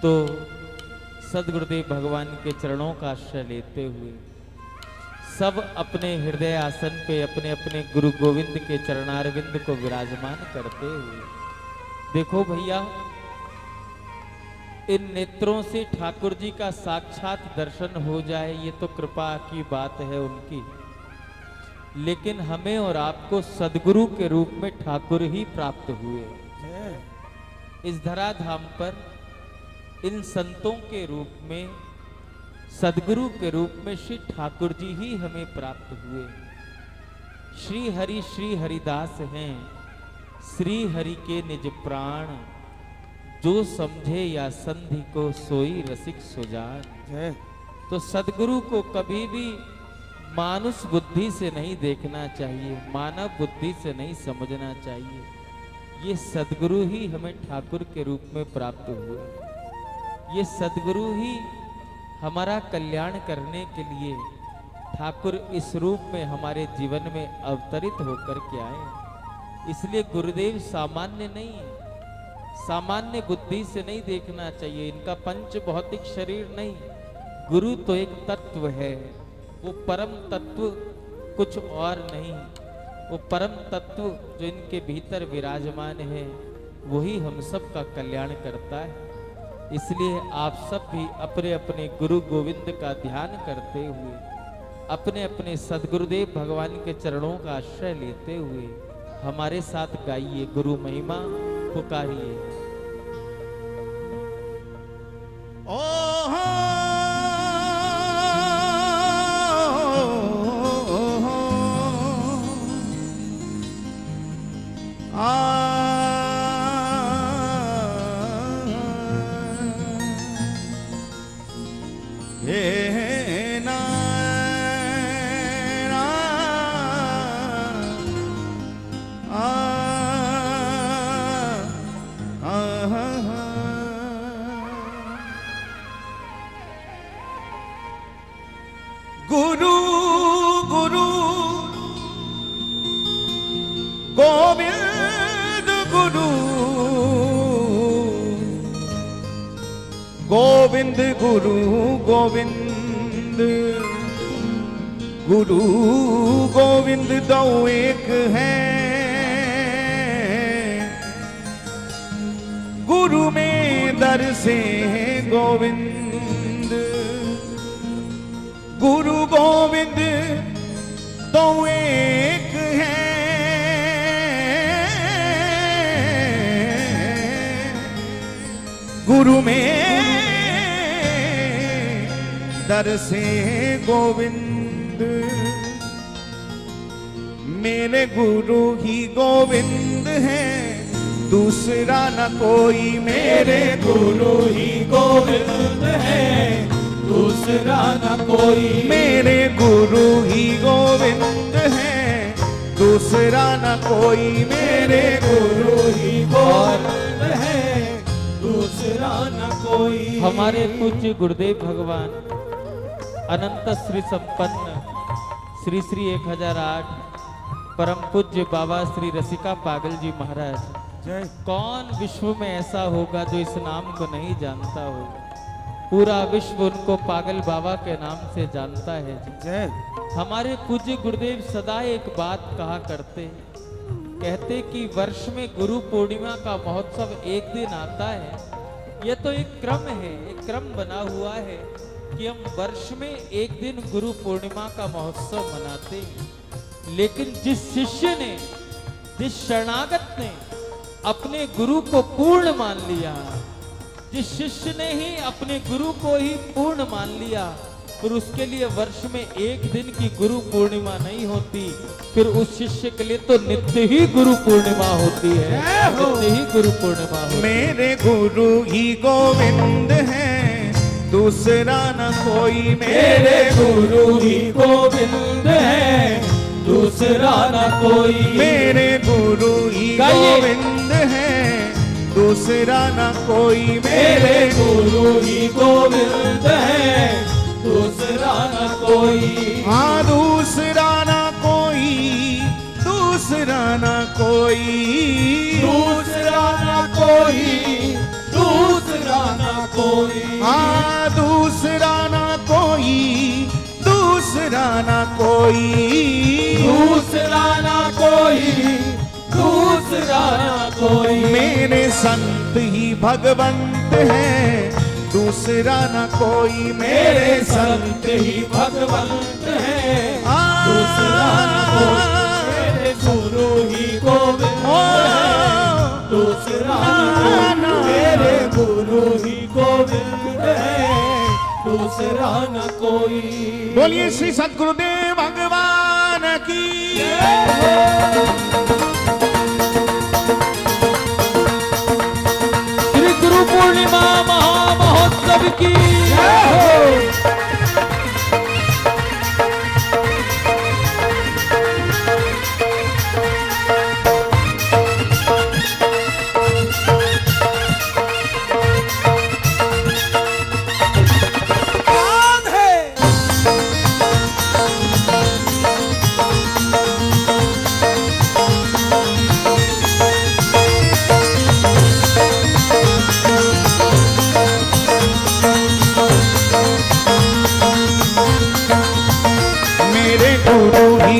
तो सद्गुरुदेव भगवान के चरणों का आश्रय लेते हुए सब अपने हृदय आसन पे अपने अपने गुरु गोविंद के चरणारविंद को विराजमान करते हुए, देखो भैया, इन नेत्रों से ठाकुर जी का साक्षात दर्शन हो जाए ये तो कृपा की बात है उनकी, लेकिन हमें और आपको सदगुरु के रूप में ठाकुर ही प्राप्त हुए। इस धराधाम पर इन संतों के रूप में, सदगुरु के रूप में श्री ठाकुर जी ही हमें प्राप्त हुए। श्री हरिदास हैं, श्री हरि के निज प्राण, जो समझे या संधि को सोई रसिक सुजान। तो सदगुरु को कभी भी मानुष बुद्धि से नहीं देखना चाहिए, मानव बुद्धि से नहीं समझना चाहिए। ये सदगुरु ही हमें ठाकुर के रूप में प्राप्त हुए। ये सदगुरु ही हमारा कल्याण करने के लिए ठाकुर इस रूप में हमारे जीवन में अवतरित होकर के आए। इसलिए गुरुदेव सामान्य नहीं है, सामान्य बुद्धि से नहीं देखना चाहिए। इनका पंच भौतिक शरीर नहीं, गुरु तो एक तत्व है, वो परम तत्व कुछ और नहीं। वो परम तत्व जो इनके भीतर विराजमान है वही हम सब का कल्याण करता है। इसलिए आप सब भी अपने अपने गुरु गोविंद का ध्यान करते हुए, अपने अपने सदगुरुदेव भगवान के चरणों का आश्रय लेते हुए हमारे साथ गाइए गुरु महिमा, पुकारिए। गुरु गुरु गोविंद गुरु गोविंद गुरु गोविंद गुरु गोविंद दो एक है। गुरु में दर से गोविंद, गुरु गोविंद दो एक है। गुरु में दर से गोविंद, मेरे गुरु ही गोविंद है, दूसरा न कोई। मेरे गुरु ही गोविंद है, दूसरा न कोई। मेरे गुरु ही गोविंद है, दूसरा न कोई। मेरे गुरु ही गोविंद है, दूसरा न कोई। हमारे पूज्य गुरुदेव भगवान अनंत श्री संपन्न श्री श्री 1008 परम पूज्य बाबा श्री रसिका पागल जी महाराज, कौन विश्व में ऐसा होगा जो इस नाम को नहीं जानता हो। पूरा विश्व उनको पागल बाबा के नाम से जानता है। हमारे पूज्य गुरुदेव सदा एक बात कहा करते, कहते कि वर्ष में गुरु पूर्णिमा का महोत्सव एक दिन आता है। यह तो एक क्रम है, एक क्रम बना हुआ है कि हम वर्ष में एक दिन गुरु पूर्णिमा का महोत्सव मनाते हैं। लेकिन जिस शिष्य ने, जिस शरणागत ने अपने गुरु को पूर्ण मान लिया, जिस शिष्य ने ही अपने गुरु को ही पूर्ण मान लिया, फिर उसके लिए वर्ष में एक दिन की गुरु पूर्णिमा नहीं होती, फिर उस शिष्य के लिए तो नित्य ही गुरु पूर्णिमा होती है, नित्य ही गुरु पूर्णिमा होती है। मेरे गुरु ही गोविंद है, दूसरा न कोई। मेरे गुरु ही गोविंद है, दूसरा न कोई। मेरे गुरु ही गोविंद है, दूसरा न कोई। मेरे गुरु ही गोविंद है, दूसरा न कोई। हाँ, दूसरा न कोई, दूसरा न कोई, दूसरा न कोई, दूसरा न कोई, हाँ दूसरा ना कोई, दूसरा ना कोई, दूसरा ना कोई, दूसरा ना कोई। मेरे संत ही भगवंत हैं, दूसरा ना कोई, मेरे संत ही भगवंत है, दूसरा ना कोई, मेरे गुरु ही गोविंद है, दूसरा ना मेरे गुरु ही गोविंद है, दूसरा न कोई। बोलिए श्री सद्गुरुदेव भगवान की। श्री गुरु पूर्णिमा महामहोत्सव की जय हो।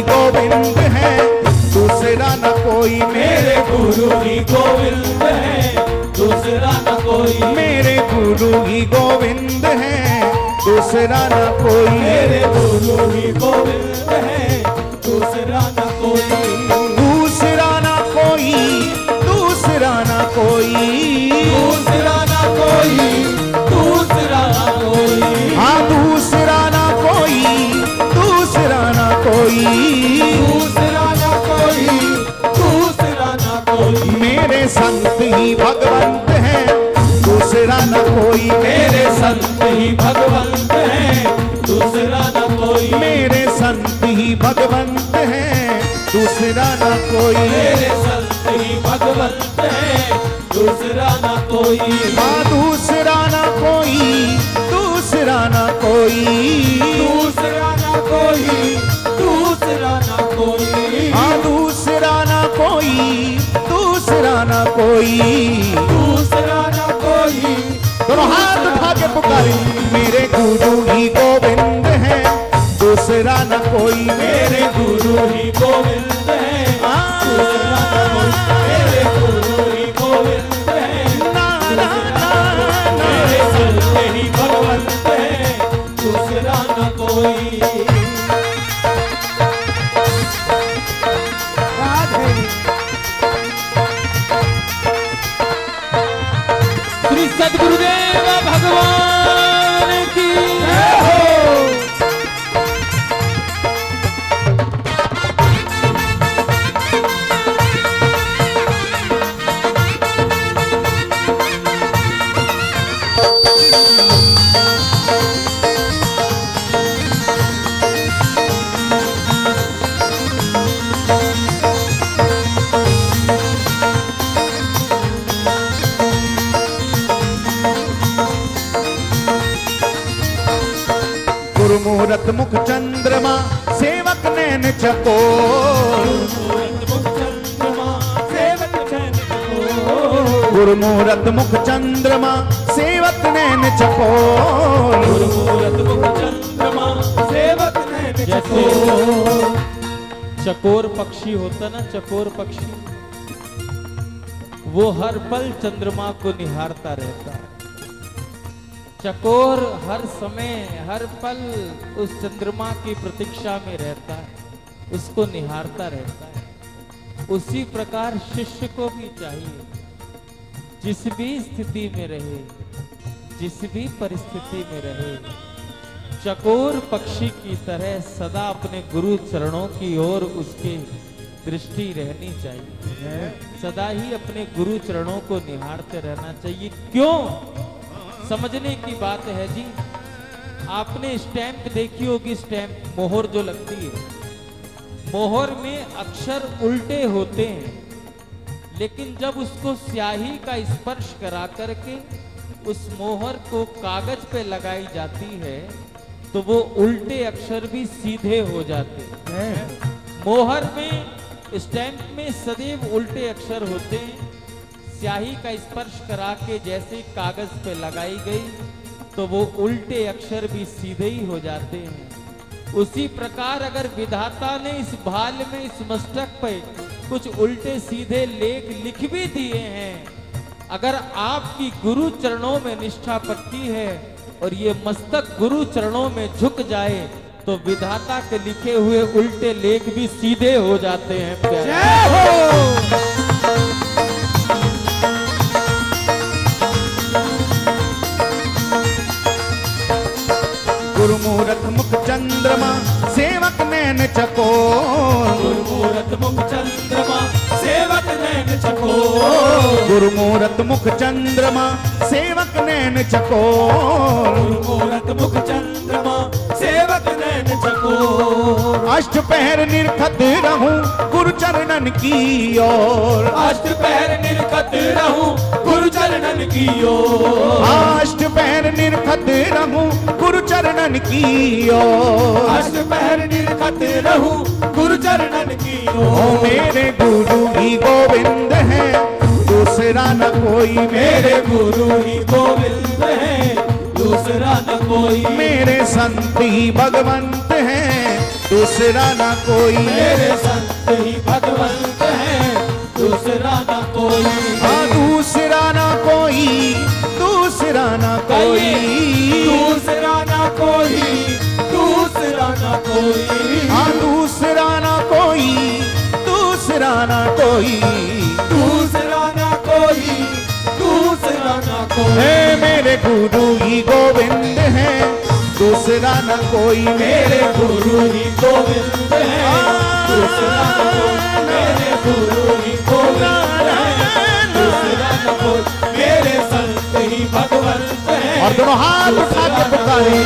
गोविंद है, दूसरा न कोई, मेरे गुरु ही गोविंद है, दूसरा न कोई, मेरे गुरु ही गोविंद है, दूसरा न कोई, मेरे गुरु ही गोविंद है, दूसरा न कोई, दूसरा न कोई, दूसरा न कोई, दूसरा न कोई, दूसरा न कोई, हाँ दूसरा न कोई, दूसरा न कोई, दूसरा न कोई, दूसरा न कोई, मेरे संत ही भगवंत हैं, दूसरा न कोई, मेरे संत ही भगवंत है, दूसरा न कोई, मेरे संत ही भगवंत हैं, दूसरा न कोई, मेरे संत ही भगवंत है, दूसरा न कोई, हाँ दूसरा न कोई, दूसरा न कोई, दूसरा न कोई, दूसरा न कोई, हाँ दूसरा न कोई, दूसरा न कोई, दूसरा न कोई, दोनों हाथ उठा के पुकारे, मेरे गुरु ही गोविंद है, दूसरा न कोई, मेरे गुरु ही गोविंद है, दूसरा न कोई, मेरे गुरु ही गोविंद है, ना ना ना मेरे संत ही भगवंत है, दूसरा न कोई। श्री सद्गुरुदेव भगवान की जय हो। गुरुमूरत मुख चंद्रमा सेवक नैन चकोर, गुरुमूरत मुख चंद्रमा सेवक नैन चकोर, चकोर पक्षी होता ना, चकोर पक्षी वो हर पल चंद्रमा को निहारता रहता है। चकोर हर समय हर पल उस चंद्रमा की प्रतीक्षा में रहता है, उसको निहारता रहता है। उसी प्रकार शिष्य को भी चाहिए, जिस भी स्थिति में रहे, जिस भी परिस्थिति में रहे, चकोर पक्षी की तरह सदा अपने गुरु चरणों की ओर उसकी दृष्टि रहनी चाहिए। सदा ही अपने गुरु चरणों को निहारते रहना चाहिए। क्यों? समझने की बात है जी। आपने स्टैंप देखी होगी, स्टैंप मोहर जो लगती है, मोहर में अक्षर उल्टे होते हैं, लेकिन जब उसको स्याही का स्पर्श करा करके उस मोहर को कागज पे लगाई जाती है तो वो उल्टे अक्षर भी सीधे हो जाते हैं। मोहर में, स्टैंप में सदैव उल्टे अक्षर होते हैं, स्याही का स्पर्श करा के जैसे कागज पे लगाई गई तो वो उल्टे अक्षर भी सीधे ही हो जाते हैं। उसी प्रकार अगर विधाता ने इस भाल में, इस मस्तक पे कुछ उल्टे सीधे लेख लिख भी दिए हैं, अगर आपकी गुरु चरणों में निष्ठा पक्की है और ये मस्तक गुरु चरणों में झुक जाए तो विधाता के लिखे हुए उल्टे लेख भी सीधे हो जाते हैं। जय हो। गुरुमूरत मुख चंद्रमा सेवक नैन चकोर, गुरुमूरत मुख चंद्रमा सेवक नैन चकोर, गुरुमूरत मुख चंद्रमा सेवक नैन चकोर, गुरुमूरत मुख चंद्रमा सेवक नैन चकोर। अष्ट पहर निरखत रहूं गुरु चरणन की ओर, अष्ट पहर निरखत रहूं गुरु चरणन की ओर, अष्ट पहर निरखत रहूं गुरु चरणन की ओर, अष्ट पहर निरखत रहूं गुरु चरणन की ओ ओर। मेरे गुरु ही गोविंद है दूसरा न कोई, मेरे गुरु ही गोविंद है दूसरा न कोई, मेरे संत ही भगवंत है दूसरा न कोई, मेरे संत ही भगवंत है दूसरा न कोई। हाँ दूसरा न कोई, दूसरा न कोई, दूसरा न कोई, दूसरा न कोई, हाँ दूसरा न कोई, दूसरा न कोई, दूसरा न कोई, दूसरा न कोई। हे मेरे गुरु ही गोविंद है दूसरा न कोई, मेरे गुरु ही गोविंद है दूसरा न कोई, मेरे गुरु ही गोविंद है दूसरा न कोई, मेरे संत ही भगवंत है। और दोनों हाथ उठा के पुकारे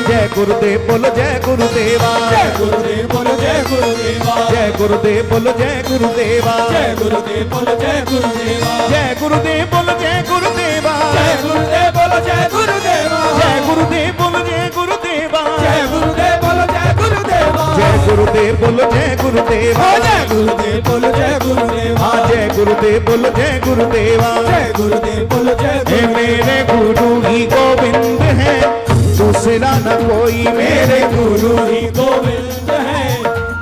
जय गुरुदेव बोलो जय गुरुदेवा, जय गुरुदेव बोलो जय गुरुदेवा, जय गुरुदेव बोलो जय गुरुदेवा, जय गुरुदेव बोलो जय गुरुदेवा, जय गुरुदेव बोलो जय गुरुदेवा, जय गुरुदेव बोलो जय गुरुदेवा, जय गुरुदेव बोलो जय गुरुदेवा, जय गुरुदेव बोलो जय गुरुदेवा, जय गुरुदेव बोलो जय गुरुदेवा, जय गुरुदेव बोलो जय गुरुदेवा, हाँ जय गुरुदेव बोलो जय गुरुदेवा, जय गुरुदेव बोलो जय हे मेरे गुरु ही गोविंद है दूसरा न कोई, मेरे गुरु ही गोविंद है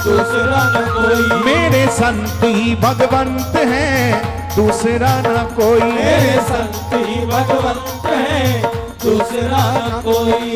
दूसरा न कोई, मेरे संत ही भगवंत है दूसरा न कोई, मेरे संत ही भगवंत है दूसरा न कोई।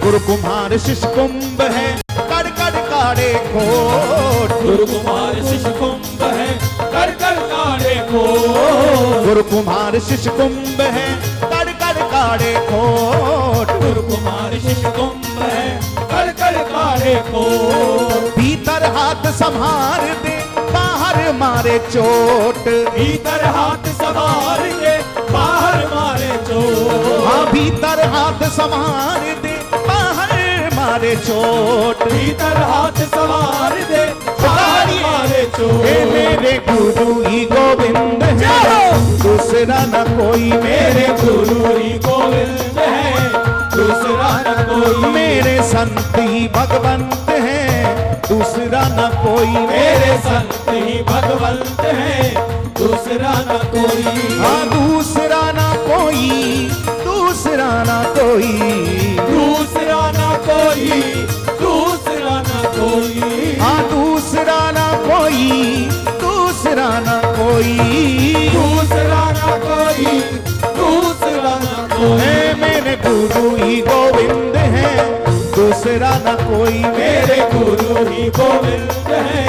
गुरु कुमार शिष्य कुंभ है कड़ कड़ काड़े खोट, गुरु कुमार शिष्य कुंभ है कर कर काड़े खोट, गुरु कुमार शिष्य कुंभ है कड़ कड़ काड़े खोट, गुरु कुमार शिष्य कुंभ है कर कर काड़े खोट, भीतर हाथ संभार दे बाहर मारे चोट, भीतर हाथ संभार दे बाहर मारे चोट, हाँ भीतर हाथ संभार दे बाहर मारे चोट, भीतर हाथ संभार दे बाहर मारे चोट। हे मेरे गुरु ही गोविंद है दूसरा न कोई, मेरे गुरु ही गोविंद है दूसरा न कोई, मेरे संत ही भगवंत है दूसरा न कोई, मेरे संत ही भगवंत है दूसरा न कोई, हाँ दूसरा न कोई, दूसरा न कोई, दूसरा न कोई, दूसरा न कोई, हाँ दूसरा न कोई, दूसरा न कोई, दूसरा न कोई, दूसरा न कोई, हे मेरे गुरु ही गोविंद है दूसरा न कोई, मेरे गुरु ही गोविंद है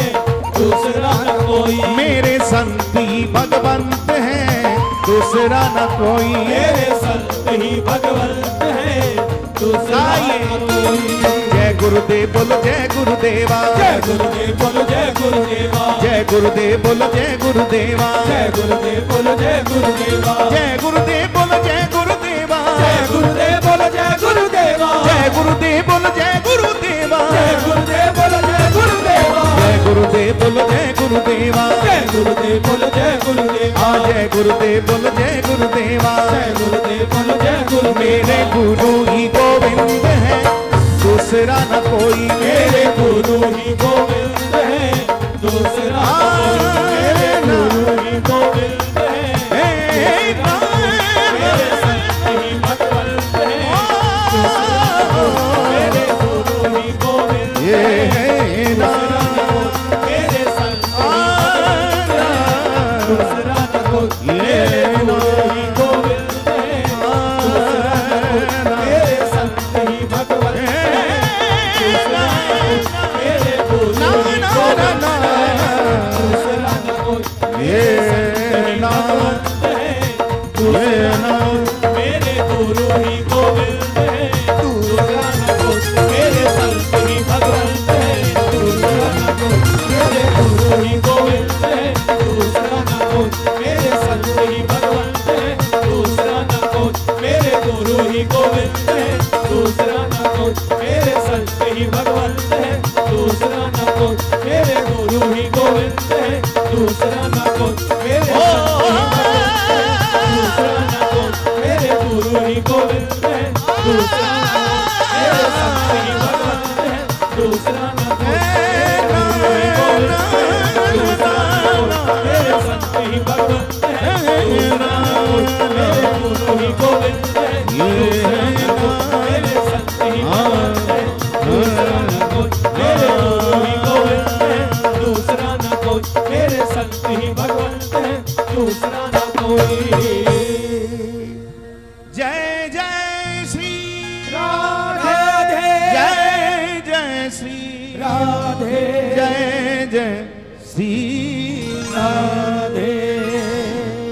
दूसरा न कोई, मेरे संत ही भगवंत है दूसरा न कोई, मेरे संत ही भगवंत है दूसरा न कोई। जय गुरुदेव बोलो जय गुरुदेवा, जय गुरुदेव बोलो जय गुरुदेवा, जय गुरुदेव बोलो जय गुरुदेवा, जय गुरुदेव बोलो जय गुरुदेवा, जय गुरुदेव बोलो जय गुरुदेवा, जय गुरुदेव बोलो जय गुरुदेवा, जय गुरुदेव बोलो जय गुरुदेवा, जय गुरुदेव बोलो जय गुरुदेवा, जय गुरुदेव बोलो जय गुरुदेवा, जय गुरुदेव बोलो जय गुरुदेवा, जय गुरुदेव बोलो जय गुरुदेवा, जय गुरुदेव बोलो जय गुरु। मेरे गुरु ही गोविंद है, दूसरा न कोई, मेरे गुरु ही गोविंद है, दूसरा मेरे गुरु ही गोविंद है, मेरे संत ही भगवंत है, मेरे गुरु ही गोविंद है, मेरे संत दूसरा न कोई, मेरे गुरु ही गोविंद है, मेरे संत ही भगवंत है, मेरे गुरु ही गोविंद है, दूसरा न कोई, मेरे संत ही भगवंत है, दूसरा मेरे गुरु ही गोविंद है, दूसरा न कोई, मेरे संत ही भगवंत है, दूसरा न कोई, मेरे गुरु ही गोविंद है, दूसरा न कोई, मेरे संत ही भगवंत है, दूसरा न कोई, मेरे गुरु ही गोविंद है, दूसरा न कोई, मेरे संत ही भगवंत है, दूसरा न कोई, मेरे गुरु ही गोविंद है, दूसरा न कोई, मेरे गुरु ही गोविंद है, दूसरा मेरे संत ही भगवंत है, दूसरा न कोई, मेरे संत ही भगवंत है, दूसरा न कोई, मेरे गुरु ही गोविंद है, दूसरा न कोई, मेरे संत ही भगवंत है, दूसरा न कोई, मेरे गुरु ही गोविंद है, दूसरा न कोई, मेरे संत ही भगवंत है, दूसरा न कोई। जय जय श्री राधे, जय जय श्री राधे, जय जय श्री